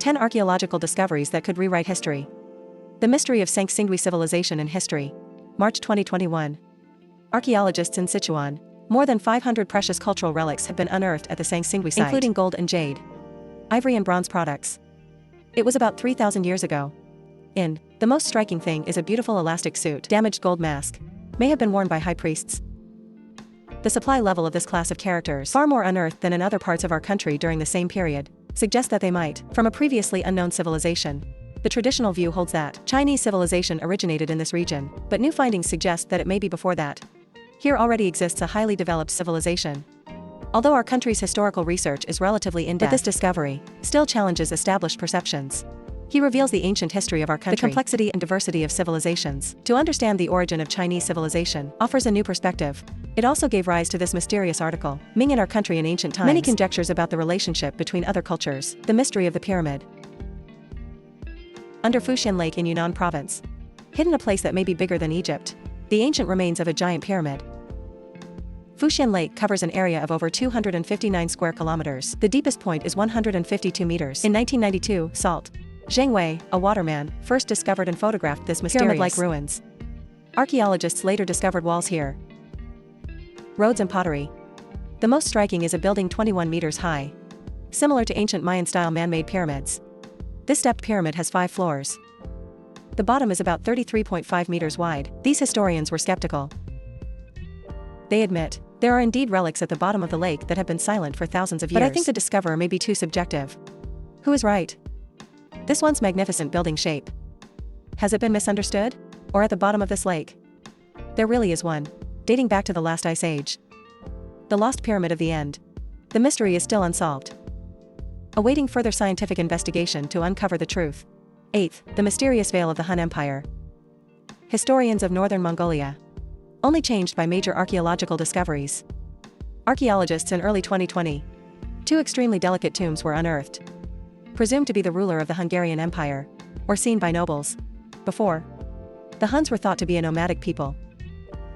10 archaeological discoveries that could rewrite history. The mystery of Sanxingdui civilization in history. March 2021. Archaeologists in Sichuan. More than 500 precious cultural relics have been unearthed at the Sanxingdui site, including gold and jade, ivory and bronze products. It was about 3,000 years ago. The most striking thing is a beautiful elastic suit, damaged gold mask. May have been worn by high priests. The supply level of this class of characters, far more unearthed than in other parts of our country during the same period, suggests that they might, from a previously unknown civilization. The traditional view holds that Chinese civilization originated in this region, but new findings suggest that it may be before that. Here already exists a highly developed civilization. Although our country's historical research is relatively in-depth, this discovery still challenges established perceptions. He reveals the ancient history of our country, the complexity and diversity of civilizations. To understand the origin of Chinese civilization offers a new perspective. It also gave rise to this mysterious article, Ming in our country in ancient times. Many conjectures about the relationship between other cultures, the mystery of the pyramid. Under Fuxian Lake in Yunnan province. Hidden a place that may be bigger than Egypt. The ancient remains of a giant pyramid. Fuxian Lake covers an area of over 259 square kilometers. The deepest point is 152 meters. In 1992, Salt Zheng Wei, a waterman, first discovered and photographed this pyramid-like ruins. Archaeologists later discovered walls here, roads and pottery. The most striking is a building 21 meters high, similar to ancient Mayan-style man-made pyramids. This stepped pyramid has 5 floors. The bottom is about 33.5 meters wide. These historians were skeptical. They admit, there are indeed relics at the bottom of the lake that have been silent for thousands of years. But I think the discoverer may be too subjective. Who is right? This once magnificent building shape. Has it been misunderstood? Or at the bottom of this lake? There really is one, dating back to the last ice age. The lost pyramid of the end. The mystery is still unsolved, awaiting further scientific investigation to uncover the truth. 8th, the mysterious veil of the Hun Empire. Historians of northern Mongolia. Only changed by major archaeological discoveries. Archaeologists in early 2020. 2 extremely delicate tombs were unearthed, presumed to be the ruler of the Hungarian Empire, or seen by nobles. Before, the Huns were thought to be a nomadic people.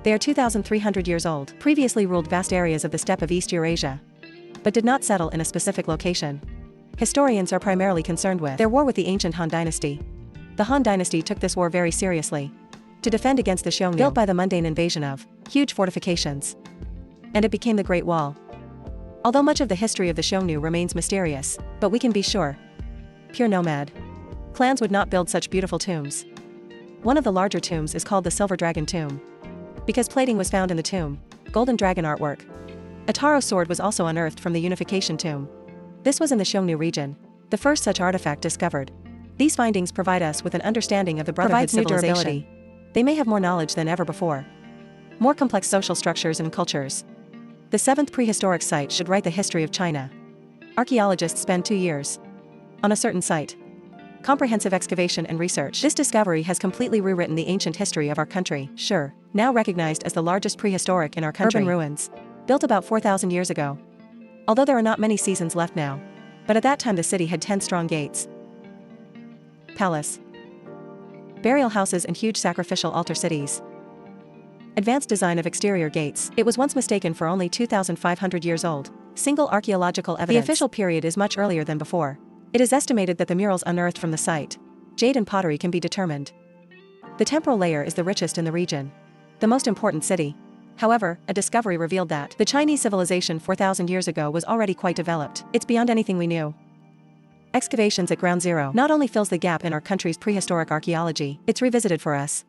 They are 2,300 years old, previously ruled vast areas of the steppe of East Eurasia, but did not settle in a specific location. Historians are primarily concerned with their war with the ancient Han dynasty. The Han dynasty took this war very seriously, to defend against the Xiongnu, built by the mundane invasion of huge fortifications. And it became the Great Wall. Although much of the history of the Xiongnu remains mysterious, but we can be sure. Pure nomad. Clans would not build such beautiful tombs. One of the larger tombs is called the Silver Dragon Tomb, because plating was found in the tomb. Golden dragon artwork. A taro sword was also unearthed from the Unification Tomb. This was in the Xiongnu region, the first such artifact discovered. These findings provide us with an understanding of the Brotherhood civilization. They may have more knowledge than ever before. More complex social structures and cultures. The 7th prehistoric site should write the history of China. Archaeologists spend 2 years on a certain site. Comprehensive excavation and research. This discovery has completely rewritten the ancient history of our country. Sure, now recognized as the largest prehistoric in our country. Urban ruins. Built about 4,000 years ago. Although there are not many seasons left now. But at that time the city had 10 strong gates. Palace. Burial houses and huge sacrificial altar cities. Advanced design of exterior gates. It was once mistaken for only 2,500 years old. Single archaeological evidence. The official period is much earlier than before. It is estimated that the murals unearthed from the site, jade and pottery, can be determined. The temporal layer is the richest in the region. The most important city. However, a discovery revealed that the Chinese civilization 4,000 years ago was already quite developed. It's beyond anything we knew. Excavations at Ground Zero not only fills the gap in our country's prehistoric archaeology, it's revisited for us.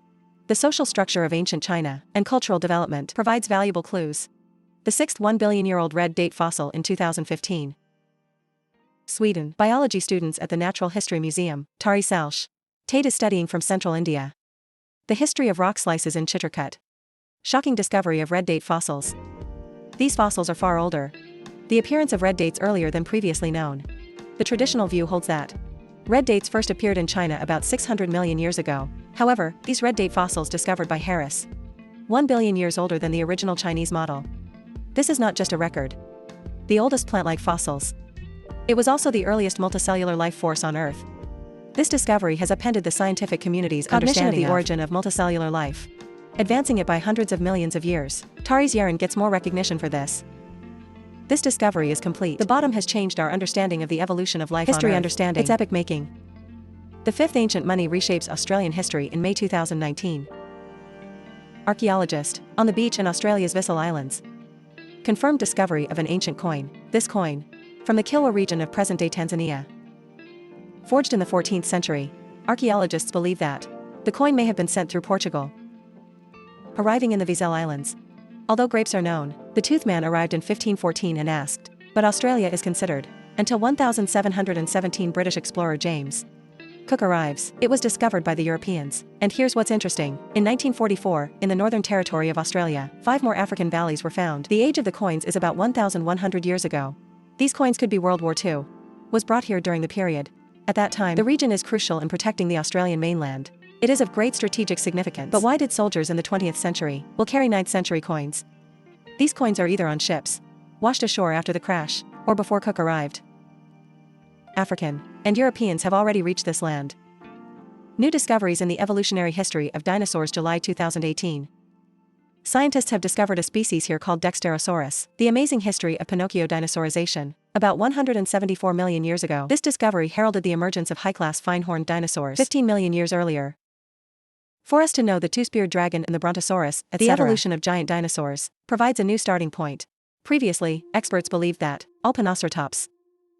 The social structure of ancient China and cultural development provides valuable clues. The 6th 1 billion-year-old red date fossil in 2015. Sweden. Biology students at the Natural History Museum, Tari Salsh. Tate is studying from central India. The history of rock slices in Chitrakut. Shocking discovery of red date fossils. These fossils are far older. The appearance of red dates earlier than previously known. The traditional view holds that red dates first appeared in China about 600 million years ago. However, these red date fossils discovered by Harris, 1 billion years older than the original Chinese model. This is not just a record. The oldest plant-like fossils. It was also the earliest multicellular life force on Earth. This discovery has upended the scientific community's understanding of the origin of multicellular life, advancing it by hundreds of millions of years. Tari's Yaren gets more recognition for this. This discovery is complete. The bottom has changed our understanding of the evolution of life History on Earth. understanding. It's epic making. The fifth ancient money reshapes Australian history in May 2019. Archaeologist, on the beach in Australia's Vissel Islands. Confirmed discovery of an ancient coin. This coin, from the Kilwa region of present-day Tanzania. Forged in the 14th century, archaeologists believe that the coin may have been sent through Portugal. Arriving in the Vissel Islands. Although grapes are known, the Tooth Man arrived in 1514 and asked, but Australia is considered, until 1717 British explorer James Cook arrives. It was discovered by the Europeans. And here's what's interesting. In 1944, in the Northern Territory of Australia, 5 more African valleys were found. The age of the coins is about 1,100 years ago. These coins could be World War II. Was brought here during the period. At that time, the region is crucial in protecting the Australian mainland. It is of great strategic significance. But why did soldiers in the 20th century will carry 9th century coins? These coins are either on ships, washed ashore after the crash, or before Cook arrived. African and Europeans have already reached this land. New discoveries in the evolutionary history of dinosaurs. July 2018. Scientists have discovered a species here called Dexterosaurus. The amazing history of Pinocchio dinosaurization. About 174 million years ago, this discovery heralded the emergence of high-class fine-horned dinosaurs 15 million years earlier. For us to know the two-speared dragon and the Brontosaurus, etc., the evolution of giant dinosaurs provides a new starting point. Previously, experts believed that all Pinoceratops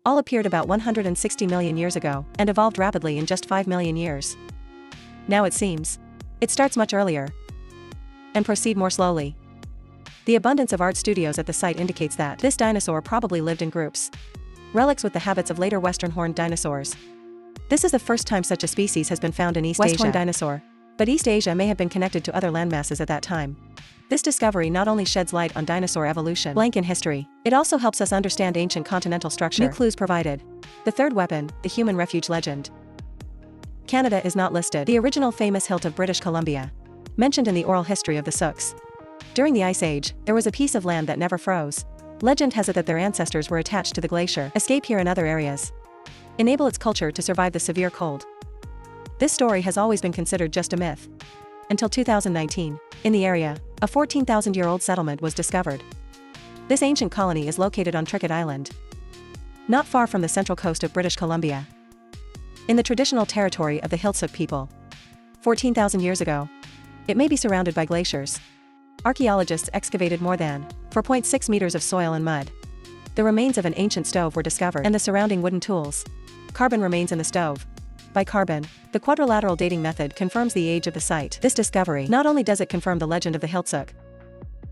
all appeared about 160 million years ago and evolved rapidly in just 5 million years. Now it seems it starts much earlier and proceed more slowly. The abundance of art studios at the site indicates that this dinosaur probably lived in groups. Relics with the habits of later western horned dinosaurs. This is the first time such a species has been found in East Asia. West-horned dinosaur. But East Asia may have been connected to other landmasses at that time. This discovery not only sheds light on dinosaur evolution blank in history, it also helps us understand ancient continental structure. New clues provided. The third weapon, the human refuge legend. Canada is not listed. The original famous hilt of British Columbia. Mentioned in the oral history of the Sioux. During the Ice Age, there was a piece of land that never froze. Legend has it that their ancestors were attached to the glacier, escape here in other areas. Enable its culture to survive the severe cold. This story has always been considered just a myth. Until 2019, in the area, a 14,000-year-old settlement was discovered. This ancient colony is located on Tricket Island, not far from the central coast of British Columbia, in the traditional territory of the Hiltsuk people. 14,000 years ago, it may be surrounded by glaciers. Archaeologists excavated more than 4.6 meters of soil and mud. The remains of an ancient stove were discovered and the surrounding wooden tools. Carbon remains in the stove. By carbon, the quadrilateral dating method confirms the age of the site. This discovery not only does it confirm the legend of the Hiltsuk,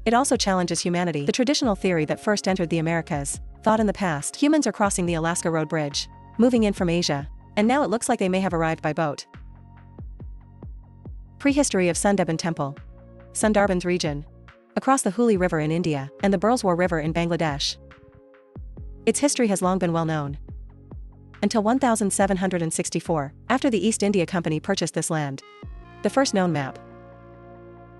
it also challenges humanity. The traditional theory that first entered the Americas thought in the past humans are crossing the Alaska Road Bridge, moving in from Asia, and now it looks like they may have arrived by boat. Prehistory of Sundarban Temple. Sundarbans region, across the Hooghly River in India and the Burleswar River in Bangladesh. Its history has long been well known. Until 1764, after the East India Company purchased this land. The first known map.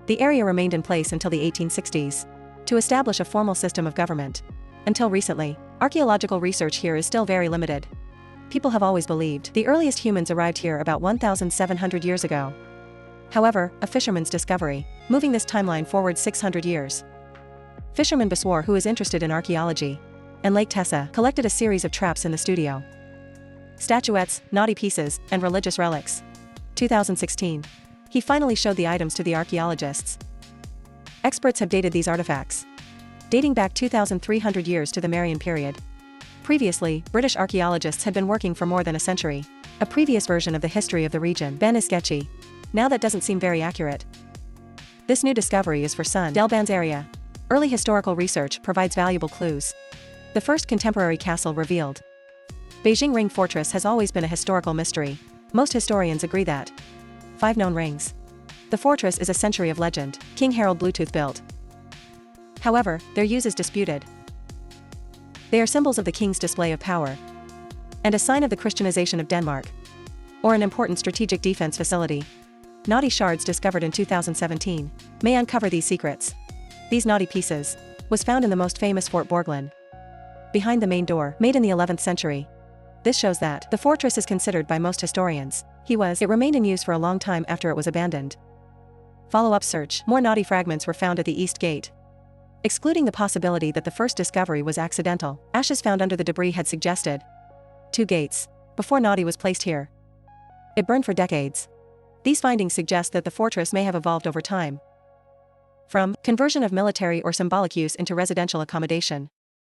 The area remained in place until the 1860s, to establish a formal system of government. Until recently, archaeological research here is still very limited. People have always believed the earliest humans arrived here about 1,700 years ago. However, a fisherman's discovery, moving this timeline forward 600 years. Fisherman Baswar, who is interested in archaeology, and Lake Tessa, collected a series of traps in the studio. Statuettes, naughty pieces, and religious relics. 2016. He finally showed the items to the archaeologists. Experts have dated these artifacts, dating back 2,300 years to the Marian period. Previously, British archaeologists had been working for more than a century. A previous version of the history of the region, Ben, is sketchy. Now that doesn't seem very accurate. This new discovery is for Sundarban's area. Early historical research provides valuable clues. The first contemporary castle revealed. Beijing Ring Fortress has always been a historical mystery. Most historians agree that 5 known rings. The fortress is a century of legend. King Harald Bluetooth built. However, their use is disputed. They are symbols of the king's display of power, and a sign of the Christianization of Denmark, or an important strategic defense facility. Naughty shards discovered in 2017 may uncover these secrets. These naughty pieces was found in the most famous Fort Borglum, behind the main door, made in the 11th century. This shows that the fortress is considered by most historians. It remained in use for a long time after it was abandoned. Follow-up search. More naughty fragments were found at the East Gate. Excluding the possibility that the first discovery was accidental, ashes found under the debris had suggested 2 gates before Nadi was placed here. It burned for decades. These findings suggest that the fortress may have evolved over time from conversion of military or symbolic use into residential accommodation.